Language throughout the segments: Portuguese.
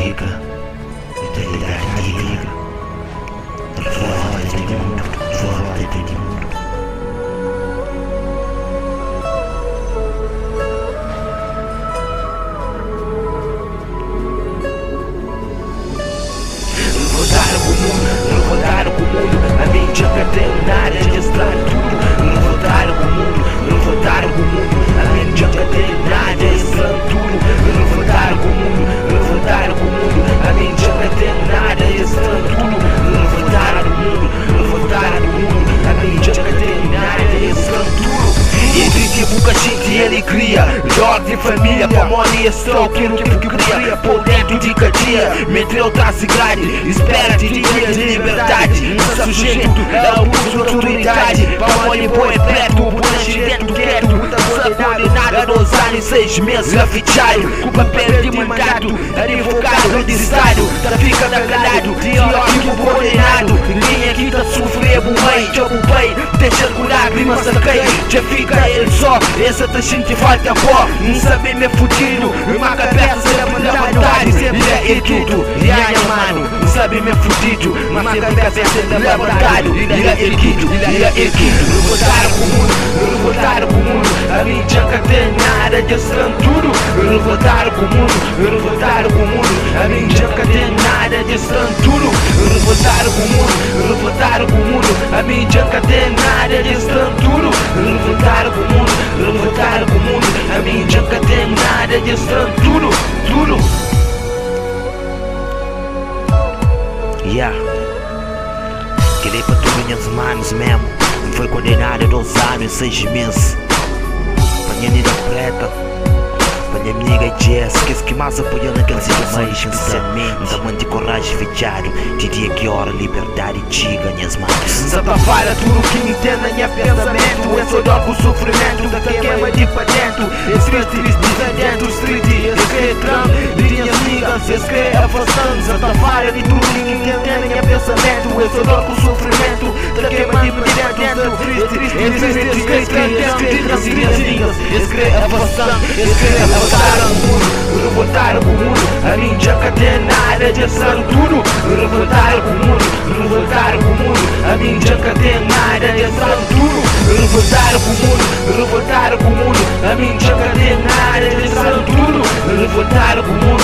diga, mentalidade diga, forte de mundo, forte de mundo. Rodaram com o mundo, rodaram com o mundo, a mente catenária de estrutura. Rodaram com o mundo, rodaram com o mundo, a mente catenária de estrutura. Rodaram com o mundo, rodaram com o mundo, a mente catenária de estrutura. Rodaram com o mundo, rodaram com o mundo, a mente catenária de estrutura. Entre tipo cachinte e alegria, ordem de família, pamonia, stalker, o que cria, por dentro de cadeia, entre outras grade, espera-te de dia de liberdade, não sujeito é o uso da autoridade, pamonia, boi, preto, bonante, dentro, quieto, muita coordenada, 2 anos, 6 meses, grafiteário, com papel de mandato, advogado, judiciário, trafica da calado, teórico, coordenado, ninguém aqui tá sofrendo, mãe, te ocupei, deixa com lágrimas, saquei, já fica ele só, essa tá gente falta pó, não sabe me fudido, uma cabeça se manda vontade, sempre é erguido, e aí mano, não sabe me fudido, uma cabeça se manda vontade, ele é erguido, ele é erguido. Rodaram com o mundo, rodaram com o mundo, a mídia catenada de estrutura. Rodaram com o mundo, rodaram com o mundo, a mídia catenada de estrutura. Rodaram com o mundo, rodaram com o mundo, a mídia catenada de estrutura. Rodaram com o mundo, rodaram com o mundo, a mídia catenada de estrutura. Tudo. Yeah. Queria para tu minhas manos mesmo. Não foi condenado a 2 anos e 6 meses. Panha nida preta, panha amiga e Jess, que mais apoiou naquela situação especialmente. Da mãe de coragem fechado, de dia que hora liberdade te ganhas mais. Santa falha tudo que me entenda minha pensamento. É só dor com sofrimento, da queima de pra dentro. Street, dentro, street, escreve tram, diria amigas, escreve afastando. Santa falha de tudo que me entenda minha pensamento. É só dor com sofrimento, da queima de pra dentro. Street, escreve amigas, escreve afastando, escreve afastando. Rodaram com o mundo, a mídia catenada de estrutura. Rodaram com o mundo, rodaram com o mundo, a mídia catenada de estrutura. Rodaram com o mundo, rodaram com o mundo, a mídia catenada de estrutura. Rodaram com o mundo,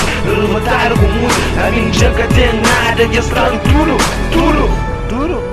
rodaram com o mundo, a mídia catenada de estrutura. Tudo.